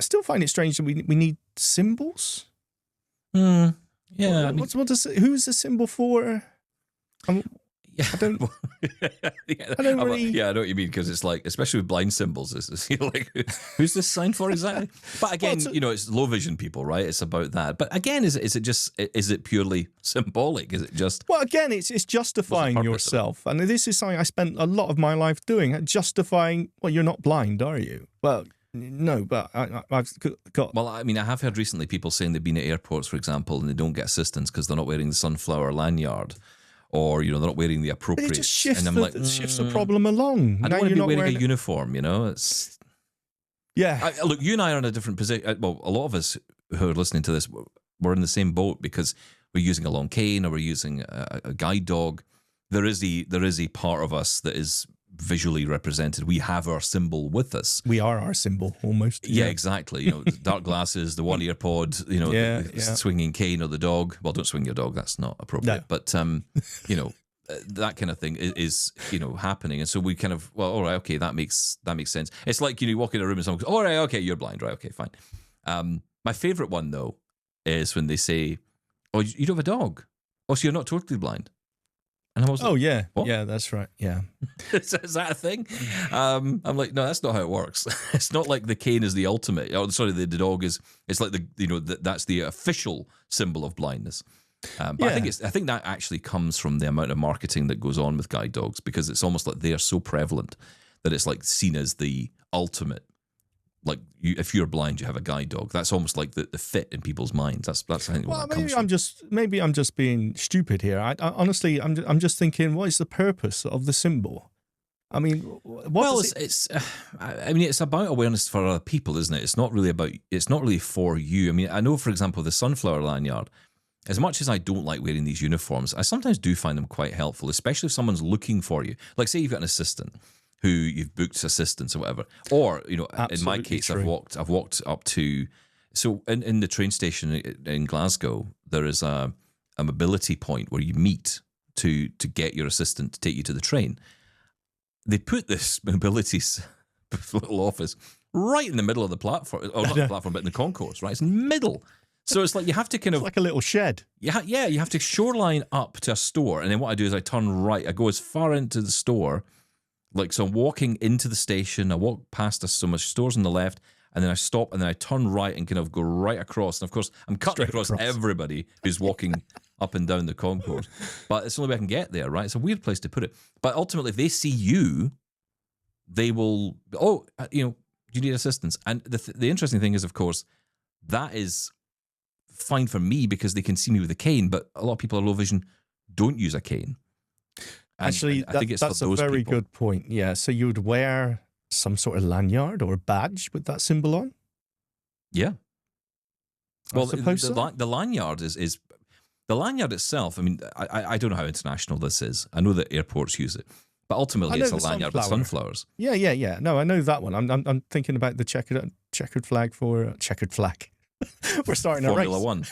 still find it strange that we need symbols. Yeah. Who's the symbol for? I don't. I don't really. Yeah, I know what you mean, because it's like, especially with blind symbols, it's like, who's this sign for exactly? But again, it's low vision people, right? It's about that. But again, is it purely symbolic? Is it just? Well, again, it's justifying yourself, and this is something I spent a lot of my life doing, justifying. Well, you're not blind, are you? Well. No, but I've got... Well, I mean, I have heard recently people saying they've been at airports, for example, and they don't get assistance because they're not wearing the sunflower lanyard, or, they're not wearing the appropriate... But it just shifts, shifts the problem along. I don't want to be wearing a uniform, It's... Yeah. Look, you and I are in a different position. Well, a lot of us who are listening to this, we're in the same boat because we're using a long cane or we're using a guide dog. There is a part of us that is visually represented. We have our symbol with us. We are our symbol almost. Yeah, exactly. Dark glasses, the one ear pod, the swinging cane or the dog. Well, don't swing your dog. That's not appropriate. No. But that kind of thing is happening, and so we kind of, well, all right, okay, that makes sense. It's like you walk in a room and someone goes, all right, okay, you're blind, right? Okay, fine. My favorite one though is when they say, oh, you don't have a dog. Oh, so you're not totally blind. And I was like, yeah. What? Yeah, that's right. Yeah. Is that a thing? I'm like, no, that's not how it works. It's not like the cane is the ultimate. Oh, sorry, the dog is. It's like that's the official symbol of blindness. But I think that actually comes from the amount of marketing that goes on with guide dogs, because it's almost like they are so prevalent that it's like seen as the ultimate. Like if you're blind, you have a guide dog. That's almost like the fit in people's minds. That's I think. Well, maybe I'm just being stupid here. I honestly, I'm just thinking, what is the purpose of the symbol? I mean, it's about awareness for other people, isn't it? It's not really for you. I mean, I know, for example, the sunflower lanyard. As much as I don't like wearing these uniforms, I sometimes do find them quite helpful, especially if someone's looking for you. Like, say you've got an assistant who you've booked assistance or whatever. Or, Absolutely in my case, true. I've walked up to, so in the train station in Glasgow, there is a mobility point where you meet to get your assistant to take you to the train. They put this mobility little office right in the middle of the platform, or not the platform, but in the concourse, right? It's in the middle. So it's like you have to kind of... It's like a little shed. Yeah, you have to shoreline up to a store. And then what I do is I turn right. I go as far into the store. Like, so I'm walking into the station. I walk past so much stores on the left. and then I stop, and then I turn right and kind of go right across. And of course, I'm cutting across everybody who's walking up and down the concourse. But it's the only way I can get there, right? It's a weird place to put it. But ultimately, if they see you, they will, you need assistance. And the interesting thing is, of course, that is fine for me because they can see me with a cane, but a lot of people are low vision don't use a cane. Actually, I think that's a very good point. Yeah, so you would wear some sort of lanyard or badge with that symbol on? Yeah. Well, so. The lanyard is the lanyard itself. I mean, I don't know how international this is. I know that airports use it, but ultimately it's a lanyard with sunflowers. Yeah. No, I know that one. I'm thinking about the checkered flag for checkered flag. We're starting a Formula race. One.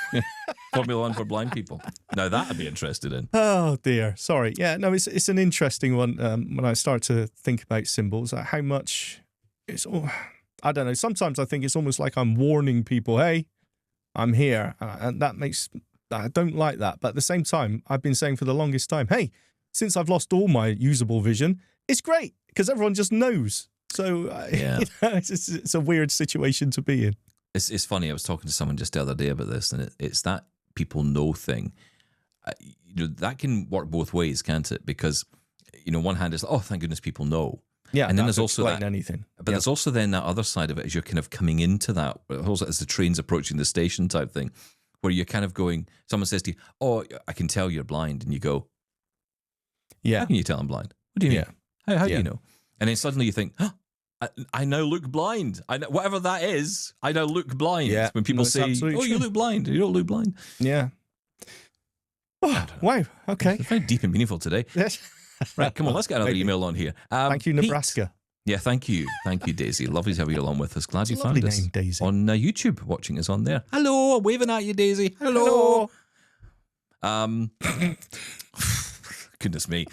Formula One for blind people. Now that I'd be interested in. Oh dear, sorry. Yeah, no, it's an interesting one. When I start to think about symbols, how much it's. I don't know. Sometimes I think it's almost like I'm warning people, "Hey, I'm here," and that makes. I don't like that. But at the same time, I've been saying for the longest time, "Hey, since I've lost all my usable vision, it's great because everyone just knows." So it's a weird situation to be in. It's funny. I was talking to someone just the other day about this, and it's that people know thing. That can work both ways, can't it? Because one hand is like, oh, thank goodness people know. Yeah, and then there's also that anything. But there's also then that other side of it as you're kind of coming into that, also as the train's approaching the station type thing, where you're kind of going. Someone says to you, "Oh, I can tell you're blind," and you go, "Yeah, how can you tell I'm blind? What do you mean? How do you know?" And then suddenly you think, "Huh, I now look blind. Whatever that is, I now look blind." Yeah, when people say, "Oh, you look blind," you don't look blind. Yeah. Oh, wow. Okay. It's very deep and meaningful today. Yes. Right, come on, let's get another email on here. Thank you, Nebraska. Pete. Yeah, thank you, Daisy. Lovely to have you along with us. Glad you found us name, Daisy. on YouTube, watching us on there. Hello, waving at you, Daisy. Hello. Goodness me.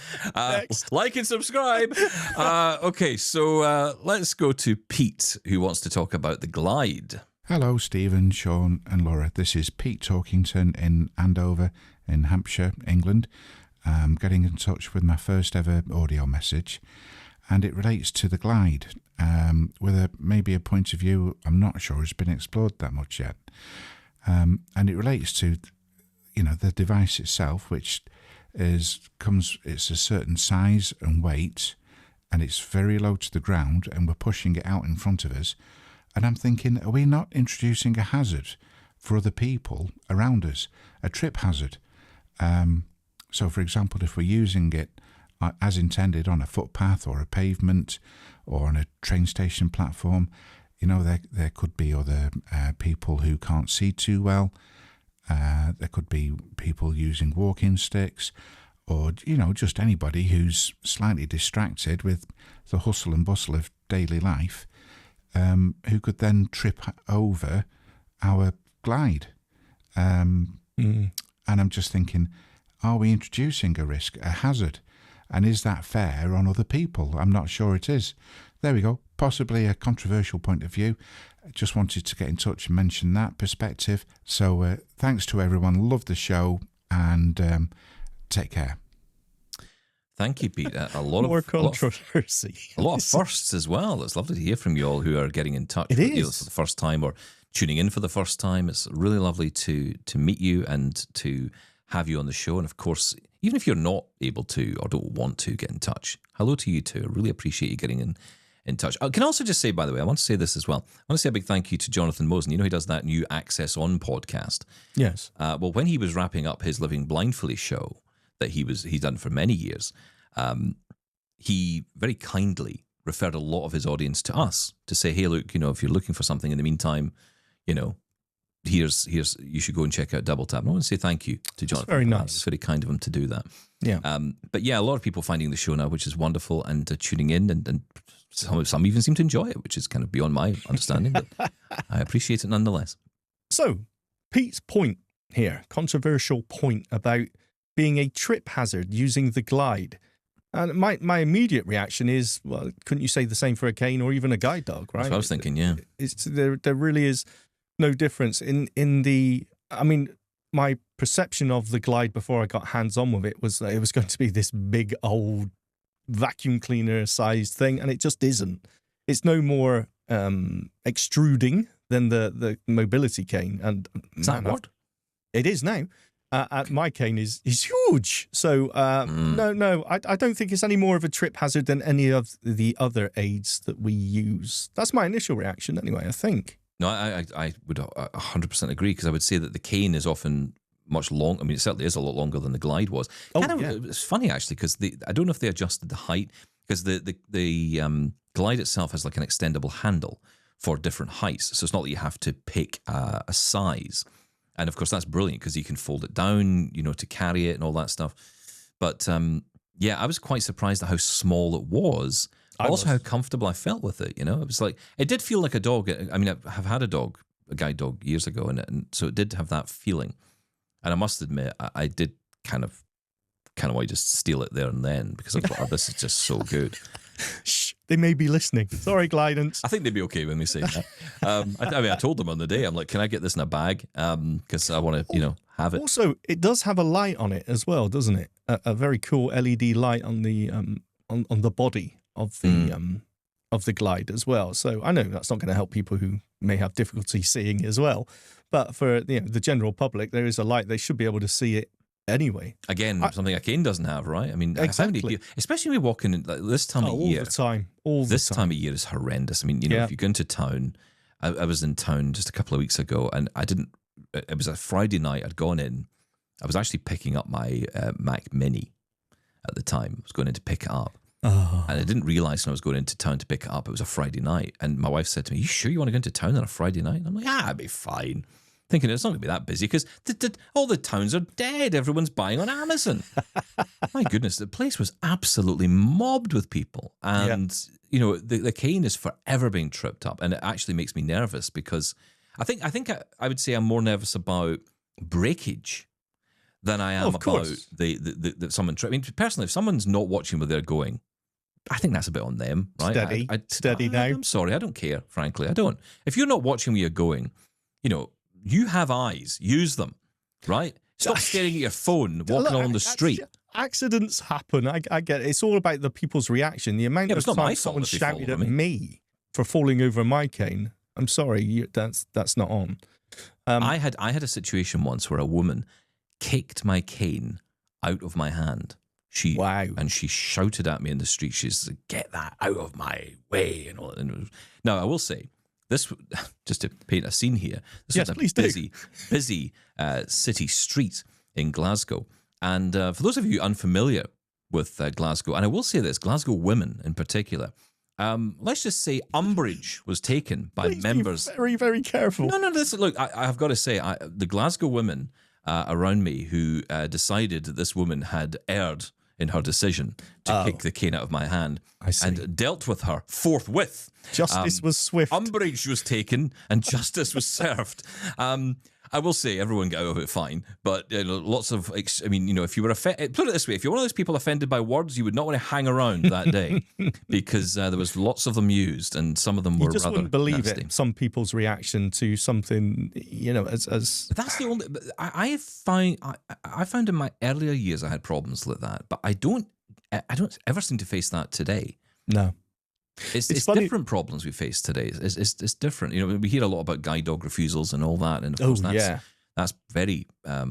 Like and subscribe. Okay, so let's go to Pete, who wants to talk about the Glide. Hello, Stephen, Shaun and Laura. This is Pete Talkington in Andover in Hampshire, England. Getting in touch with my first ever audio message, and it relates to the Glide with maybe a point of view I'm not sure has been explored that much yet. And it relates to, the device itself, which it's a certain size and weight, and it's very low to the ground, and we're pushing it out in front of us. And I'm thinking, are we not introducing a hazard for other people around us, a trip hazard? So, for example, if we're using it as intended on a footpath or a pavement or on a train station platform, there could be other people who can't see too well. There could be people using walking sticks, or just anybody who's slightly distracted with the hustle and bustle of daily life, who could then trip over our Glide. And I'm just thinking, are we introducing a risk, a hazard? And is that fair on other people? I'm not sure it is. There we go. Possibly a controversial point of view. I just wanted to get in touch and mention that perspective. So thanks to everyone. Love the show, and take care. Thank you, Pete. A lot More of controversy. A lot of firsts as well. It's lovely to hear from you all who are getting in touch with you for the first time or tuning in for the first time. It's really lovely to meet you and to have you on the show. And of course, even if you're not able to or don't want to get in touch, hello to you too. I really appreciate you getting in touch. I can also just say, by the way, I want to say this as well. I want to say a big thank you to Jonathan Mosen. He does that new Access On podcast. Yes. Well, when he was wrapping up his Living Blindfully show that he's done for many years, he very kindly referred a lot of his audience to us to say, hey, look, if you're looking for something in the meantime, here's you should go and check out Double Tap. And I want to say thank you to Jonathan. That's very nice. It's very kind of him to do that. Yeah. But yeah, a lot of people finding the show now, which is wonderful, and tuning in, and some even seem to enjoy it, which is kind of beyond my understanding. But I appreciate it nonetheless. So, Pete's point here, controversial point about being a trip hazard using the Glide. And my immediate reaction is, well, couldn't you say the same for a cane or even a guide dog, right? That's what I was thinking, yeah. There really is no difference in the. I mean, my perception of the Glide before I got hands on with it was that it was going to be this big old vacuum cleaner sized thing, and it just isn't. It's no more extruding than the mobility cane. And is that what? It is now. My cane is huge. So no, I don't think it's any more of a trip hazard than any of the other aids that we use. That's my initial reaction anyway, I think. No, I would 100% agree, because I would say that the cane is often much long. I mean, it certainly is a lot longer than the Glide was. It's funny actually, because I don't know if they adjusted the height, because the Glide itself has like an extendable handle for different heights. So it's not that you have to pick a size. And of course, that's brilliant because you can fold it down, to carry it and all that stuff. But I was quite surprised at how small it was. Also, how comfortable I felt with it. It was like, it did feel like a dog. I mean, I have had a guide dog years ago, and so it did have that feeling. And I must admit, I did kind of want to just steal it there and then, because I thought, oh, this is just so good. Shh, they may be listening. Sorry, Glidance. I think they'd be okay when we say that. I told them on the day, I'm like, can I get this in a bag? Because I want to, have it. Also, it does have a light on it as well, doesn't it? A very cool LED light on the on the body of the Glide as well. So I know that's not going to help people who may have difficulty seeing as well, but for the general public, there is a light. They should be able to see it anyway. Again, something a cane doesn't have, right? I mean, exactly. How many people, especially when we walk in this time of year. All the time. Time of year is horrendous. I mean, if you go into town, I was in town just a couple of weeks ago, and it was a Friday night. I'd gone in. I was actually picking up my Mac Mini at the time. I was going in to pick it up. Oh. And I didn't realise when I was going into town to pick it up, it was a Friday night. And my wife said to me, you sure you want to go into town on a Friday night? And I'm like, I'll be fine. Thinking it's not going to be that busy because all the towns are dead. Everyone's buying on Amazon. My goodness, the place was absolutely mobbed with people. And, the cane is forever being tripped up. And it actually makes me nervous because I think I would say I'm more nervous about breakage than I am about the someone tripping. I mean, personally, if someone's not watching where they're going, I think that's a bit on them, right? Steady now. I'm sorry, I don't care, frankly. I don't. If you're not watching where you're going, you have eyes, use them, right? Stop staring at your phone walking along the street. Accidents happen. I get it. It's all about the people's reaction. The amount of time someone shouted at me for falling over my cane. I'm sorry, that's not on. I had a situation once where a woman kicked my cane out of my hand. And she shouted at me in the street. She said, "Get that out of my way!" And all. Now, I will say this, just to paint a scene here. This was a busy city street in Glasgow. And for those of you unfamiliar with Glasgow, and I will say this, Glasgow women in particular, let's just say umbrage was taken by members. Be very, very careful. No. Look, I have got to say, the Glasgow women around me who decided that this woman had erred in her decision to kick the cane out of my hand, and dealt with her forthwith. Justice was swift. Umbrage was taken and justice was served. I will say everyone got out of it fine, but lots of, if you were offended, put it this way, if you're one of those people offended by words, you would not want to hang around that day because there was lots of them used and some of them were rather nasty. You just wouldn't believe it, some people's reaction to something, as... But that's the only... I found in my earlier years I had problems like that, but I don't ever seem to face that today. No. It's different problems we face today. It's different. We hear a lot about guide dog refusals and all that, and of course that's very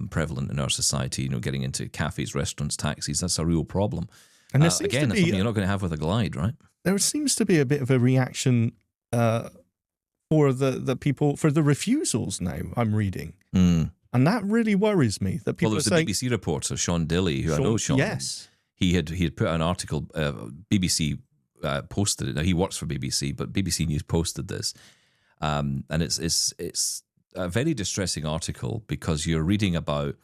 prevalent in our society. Getting into cafes, restaurants, taxis, that's a real problem. And again, that's something you're not going to have with a Glide, right? There seems to be a bit of a reaction for the people for the refusals now. I'm reading, and that really worries me. That people there was a BBC reporter, Sean Dilley, who I know. Sean, yes, he had put out an article. BBC. Posted it. Now he works for BBC, but BBC News posted this, and it's a very distressing article because you're reading about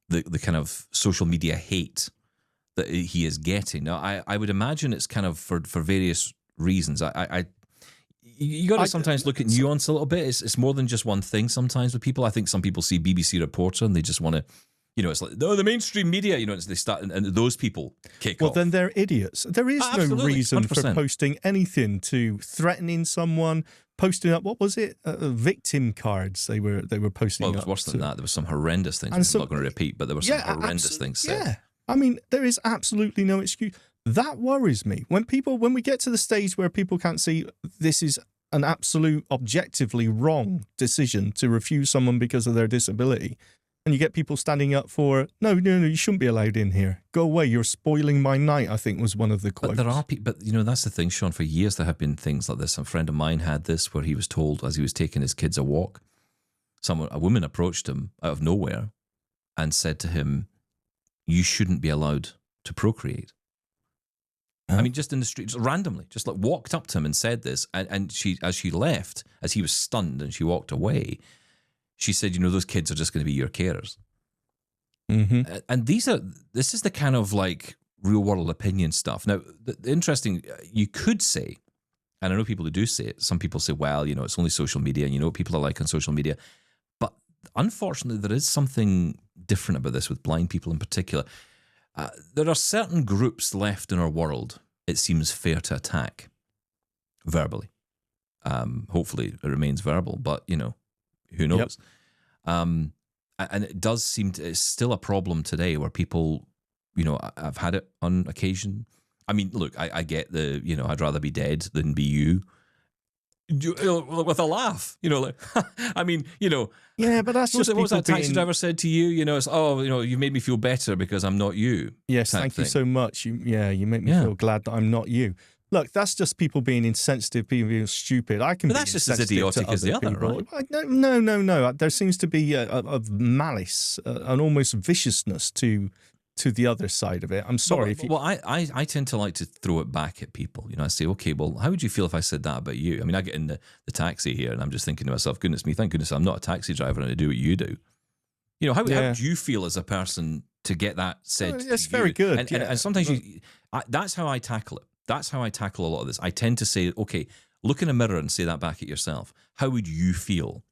the kind of social media hate that he is getting. Now, I would imagine it's kind of for various reasons. You got to sometimes look at nuance a little bit. It's more than just one thing. Sometimes with people, I think some people see BBC reporter and they just want to. It's like, the mainstream media, they start, and those people kick off. Well, then they're idiots. There is no reason 100%. For posting anything to threatening someone, posting up, what was it? Victim cards they were posting up. Well, it was worse than that. There were some horrendous things. I'm not going to repeat, but there were some horrendous things said. Yeah. I mean, there is absolutely no excuse. That worries me. When we get to the stage where people can't see this is an absolute objectively wrong decision to refuse someone because of their disability. And you get people standing up for, no, you shouldn't be allowed in here. Go away, you're spoiling my night, I think was one of the quotes. But there are people, but that's the thing, Shaun, for years there have been things like this. A friend of mine had this where he was told as he was taking his kids a walk, a woman approached him out of nowhere and said to him, you shouldn't be allowed to procreate. I mean, just in the street, just randomly, just like walked up to him and said this. And she, as she left, as he was stunned and she walked away, she said, those kids are just going to be your carers. Mm-hmm. And this is the kind of like real world opinion stuff. Now, the interesting, you could say, and I know people who do say it, some people say, well, it's only social media and you know what people are like on social media. But unfortunately, there is something different about this with blind people in particular. There are certain groups left in our world, it seems fair to attack verbally. Hopefully it remains verbal, but, who knows? Yep. And it does seem it's still a problem today where people, I've had it on occasion. I mean, look, I get I'd rather be dead than be you. With a laugh, I mean, yeah, but that's just what was that taxi driver said to you? It's you made me feel better because I'm not you. Yes, thank you so much. You make me feel glad that I'm not you. Look, that's just people being insensitive, people being stupid. I can. But that's just as idiotic as the other, right? No. There seems to be a malice, an almost viciousness to the other side of it. I'm sorry. I tend to like to throw it back at people. I say, okay, well, how would you feel if I said that about you? I mean, I get in the taxi here and I'm just thinking to myself, goodness me, thank goodness I'm not a taxi driver and I do what you do. How do you feel as a person to get that said? That's very good. And sometimes that's how I tackle it. That's how I tackle a lot of this. I tend to say, okay, look in a mirror and say that back at yourself. How would you feel?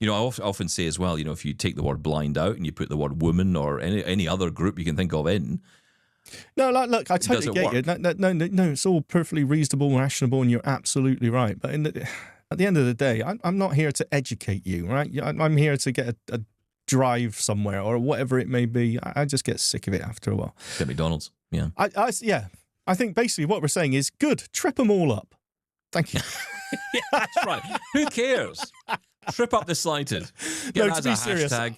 I often say as well, if you take the word blind out and you put the word woman or any other group you can think of in. No, look, I totally get you. No, it's all perfectly reasonable and rational, and you're absolutely right. But at the end of the day, I'm not here to educate you, right? I'm here to get a drive somewhere or whatever it may be. I just get sick of it after a while. Get McDonald's, yeah. I think basically what we're saying is, good, trip them all up. Thank you. Yeah, that's right. Who cares? Trip up the slighted. No, to be serious, I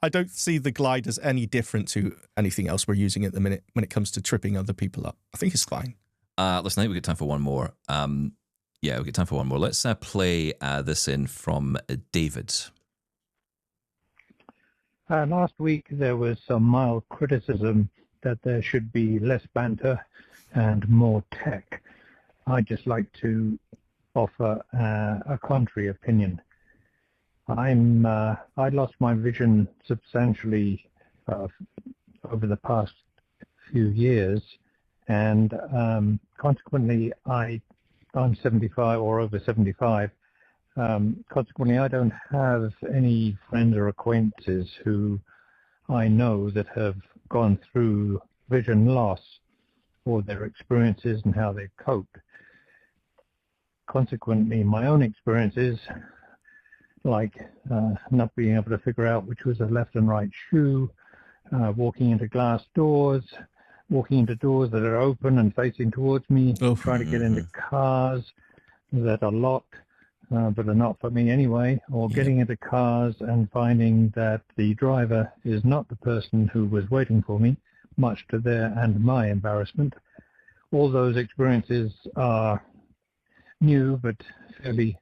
don't see the glide as any different to anything else we're using at the minute when it comes to tripping other people up. I think it's fine. Listen, I think we get time for one more. We get time for one more. Let's play this in from David. Last week there was some mild criticism that there should be less banter and more tech. I'd just like to offer a contrary opinion. I lost my vision substantially over the past few years, and consequently I'm 75 or over 75. Consequently, I don't have any friends or acquaintances who I know that have gone through vision loss or their experiences and how they've coped. Consequently, my own experiences, like not being able to figure out which was a left and right shoe, walking into glass doors, walking into doors that are open and facing towards me, trying to get into cars that are locked but are not for me anyway, or getting into cars and finding that the driver is not the person who was waiting for me, much to their and my embarrassment. All those experiences are new but fairly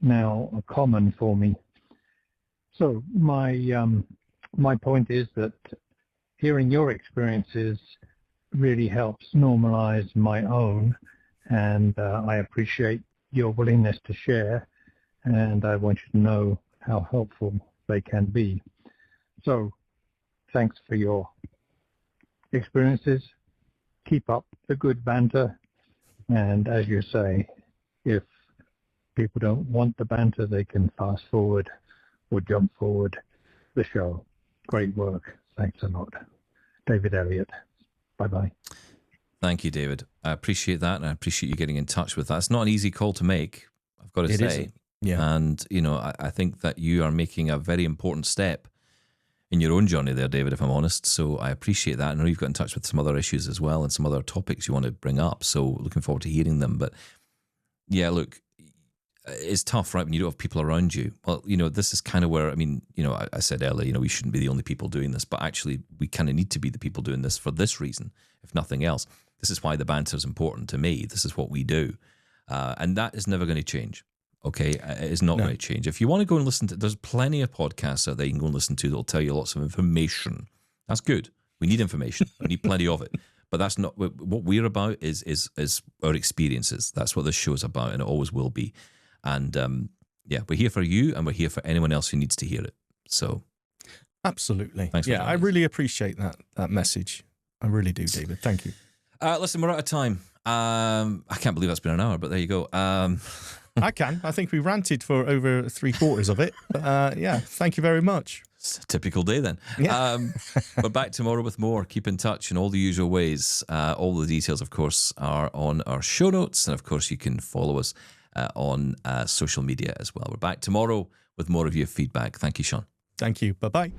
now common for me. So my point is that hearing your experiences really helps normalize my own, and I appreciate your willingness to share, and I want you to know how helpful they can be. So thanks for your experiences. Keep up the good banter, and as you say, if people don't want the banter, they can fast forward or jump forward the show. Great work. Thanks a lot. David Elliott. Bye-bye. Thank you, David. I appreciate that, and I appreciate you getting in touch with that. It's not an easy call to make, I've got to say. Isn't. Yeah. And, I think that you are making a very important step in your own journey there, David, if I'm honest. So I appreciate that. I know you've got in touch with some other issues as well and some other topics you want to bring up. So looking forward to hearing them. But yeah, look, it's tough, right, when you don't have people around you. Well, this is kind of where, I said earlier, we shouldn't be the only people doing this, but actually we kind of need to be the people doing this for this reason, if nothing else. This is why the banter is important to me. This is what we do. And that is never going to change. Okay, it is not going to change. If you want to go and listen to, there's plenty of podcasts out there you can go and listen to that'll tell you lots of information. That's good. We need information. We need plenty of it. But that's not what we're about. Is our experiences. That's what this show is about, and it always will be. And we're here for you, and we're here for anyone else who needs to hear it. So, absolutely, thanks. I really appreciate that message. I really do, David. Thank you. Listen, we're out of time. I can't believe that's been an hour, but there you go. I can. I think we ranted for over 3/4 of it. But, thank you very much. It's a typical day then. Yeah. We're back tomorrow with more. Keep in touch in all the usual ways. All the details, of course, are on our show notes. And, of course, you can follow us on social media as well. We're back tomorrow with more of your feedback. Thank you, Shaun. Thank you. Bye-bye.